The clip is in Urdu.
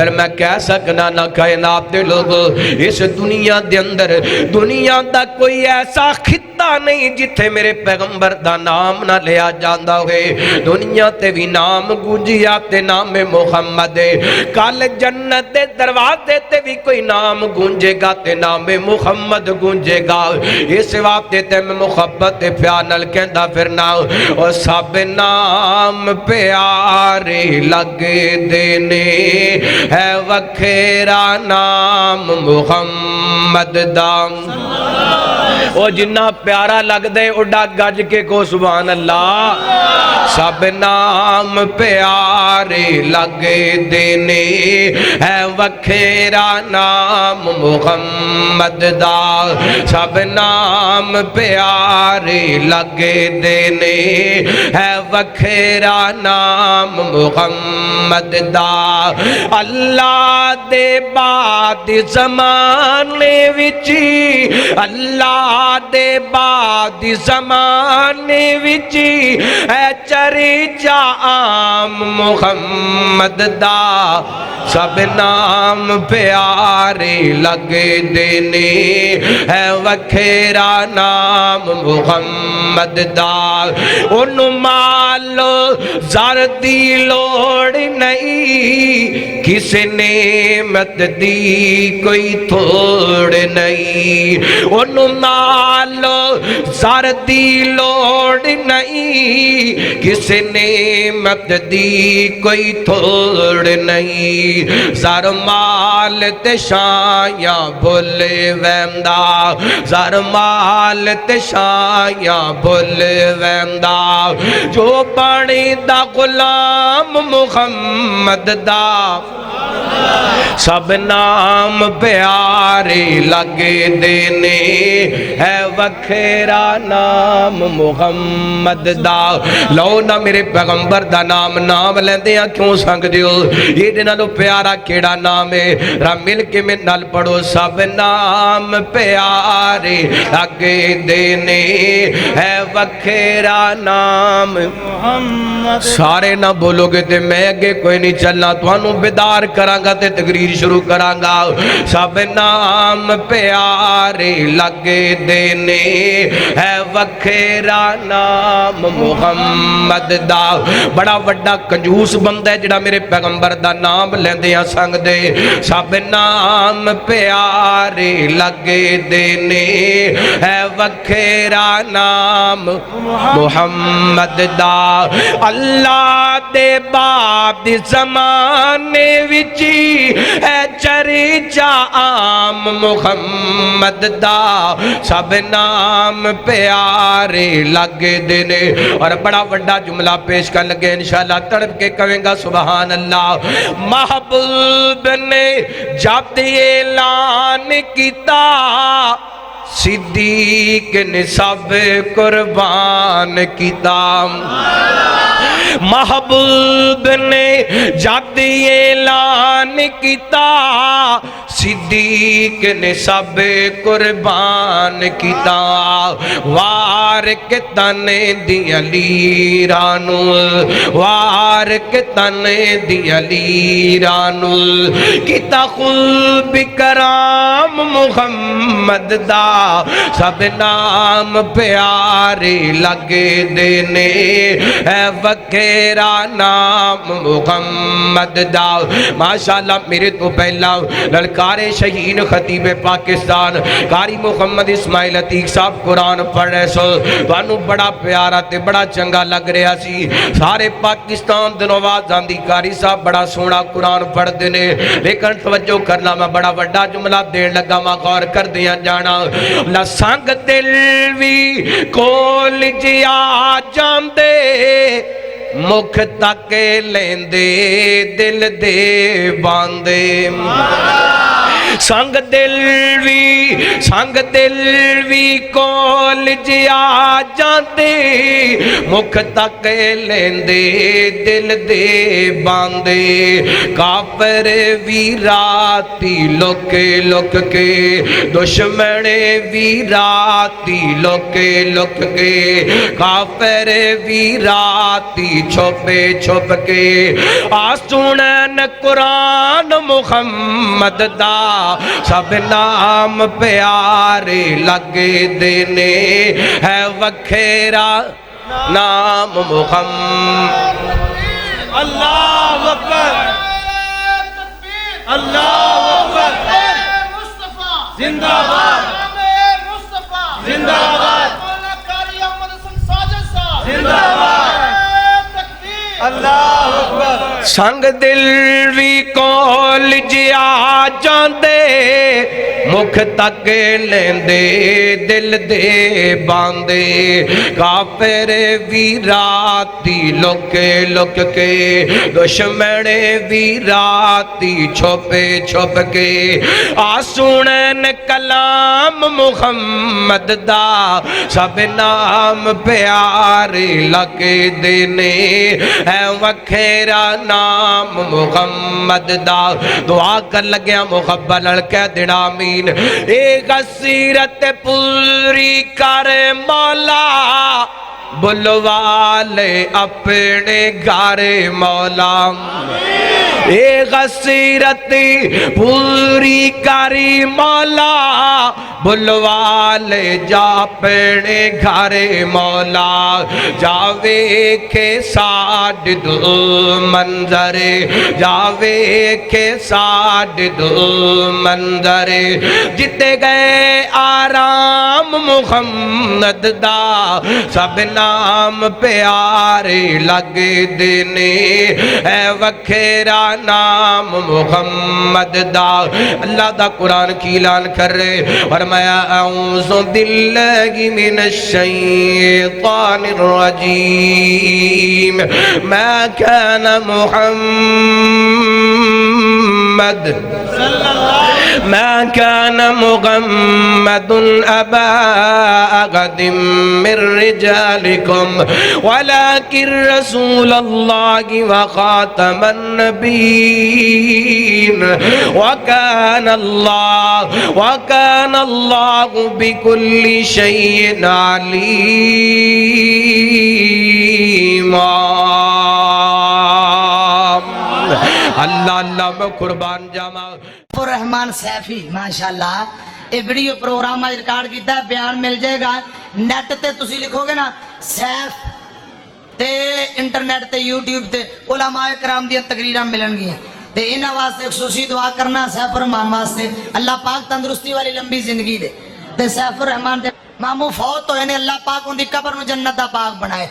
پھر میں کہہ سکنا نہ کائنات دے لوگ اس دنیا دے اندر دنیا دا کوئی ایسا خطہ نہیں جتھے میرے پیغمبر دا نام نہ لیا جاندہ ہوئے دنیا تے بھی نام گونجیا تے نام محمد کل جنت دے دروازے تے بھی کوئی نام گونجے گا تے نام محمد گونجے گا اس واسطے تے میں محبت پیانل کہندا پھرنا اور سب نام پیارے لگ دینے ہے وکھیرا نام محمد دام او جنہ پیارا لگ دے اڈا گج کے کو سبحان اللہ سب نام پیارے لگ دینے ہے وکھیرا نام محمد دا سب نام پیارے لگ دینے ہے وکھیرا نام محمد دا اللہ دے بعد زمانے وچی اللہ دے بعد زمانے وچی اے چریچا عام محمد دا سب نام پیارے لگ دینے ہے وکھیرا نام محمد دا انہوں مالو زردی لوڑ نہیں کس نعمت دی کوئی تھوڑ نہیں انہوں مالو زردی لوڑ نہیں کس نعمت دی کوئی تھوڑ نہیں زر مال تے شایاں بھولے ویندہ زر مال تے شایاں بھولے ویندہ جو پانی دا غلام محمد دا سب نام پیارے لگ دینے ہے وکھیرا نام محمد دا لو نہ میرے پیغمبر دا نام لیندیاں کیوں سنگ دیو یہ دنالو پیارا کیڑا نام ہے رہا مل کے میں نال پڑھو سب نام پیارے لگ دینے ہے وکھیرا نام محمد سارے نہ بولو گے تے میں اگے کوئی نہیں چلنا توانو بیدار کرانگا تے تقریر شروع کرانگا سب نام پیارے لگ دینے ہے وکھیرا نام محمد دا بڑا وڈا کنجوس بندہ ہے جڑا میرے پیغمبر دا نام لیندیاں سنگ دے سب نام پیارے لگ دینے ہے وکھیرا نام محمد دا اللہ دے بعد زمانے وچی اے چریچا عام محمد دا سب نام پیارے لگ دینے اور بڑا وڈا جملہ پیش کر لگے انشاءاللہ تڑپ کے کہیں گا سبحان اللہ محبوب نے جب اعلان کیتا صدیق نے سب قربان کیتا محبوب نے جب اعلان کیتا صدیق نے سب قربان کیتا وار کے تنے دی علی رانو وار کے تنے دی علی رانو کیتا خوب کرام محمد دا سب نام پیارے لگ دینے ہے وکھیرا نام محمد دا ماشاءاللہ میرے تو پہلا للکار شہین خطیب پاکستان قاری محمد اسماعیل عتیق صاحب قرآن پڑھ رہے سو تو انہوں بڑا پیارا تے بڑا چنگا لگ رہا سی سارے پاکستان دنوں آواز آندھی قاری صاحب بڑا سونا قرآن پڑھ دینے لیکن توجہ کرنا میں بڑا وڈا جملہ دین لگا میں غور کر دیا جانا نہ سنگ دل وی کول جیا جاندے مکھ تک لیندے دل دے باندے سنگ دل وی کول جیا جاندے مکھ تک لیندے دل دے باندے کافر وی راتی لک لک کے دشمن وی راتی لک لک کے کافر وی راتی چھپ چھپ کے آسونن قرآن محمد دا سب نام پیارے لگے دینے ہے وکھیرا نام محمد اللہ اکبر اللہ اکبر زندہ باد زندہ باد زندہ باد اللہ اکبر سنگ دل بھی کول جیا جاندے مکھ تک لیندے دل دے باندے کافر بھی راتی لک لک کے دشمن بھی راتی چھپ چھپ کے آسونن کلام محمد دا سب نام پیارے لگے دینے ہے وکھیرا نام محمد دا دعا کر لگیا مقبل کہہ دینا آمین اے غصیرت پوری کر مولا بلوالے اپنے گھر مولا اے غصیرت پوری کری مولا بلوالے جا اپنے گھر مولا جاوے کے ساڈ دو منظر جاوے کے ساڈ دو منظر جتے گئے آرام محمد دا سب نام پیارے لگے دینے ہے وکھیرا نام محمد دا اللہ دا قرآن کی اعلان کر رہے فرمایا اعوذ باللہ من الشیطان الرجیم ما کان محمد ما كان محمد أبا أحد من رجالكم ولكن رسول الله وخاتم النبيين وكان الله بكل شيء عليما اللہ اللہ میں قربان جاما رحمان سیفی ماشاءاللہ یہ ویڈیو پروگرام آج ریکارڈ کیتا ہے بیان مل جائے گا نیٹ تے تسی لکھو گے نا سیف تے انٹرنیٹ تے یوٹیوب تے علماء کرام دی تقریراں ملن گی تے انہاں واسطے خصوصی دعا کرنا سیف الرحمان واسطے اللہ پاک تندرستی والی لمبی زندگی دے تے سیف الرحمان دے مامو فوت ہوئے نے اللہ پاک ان دی قبر نو جنت دا پاک بنائے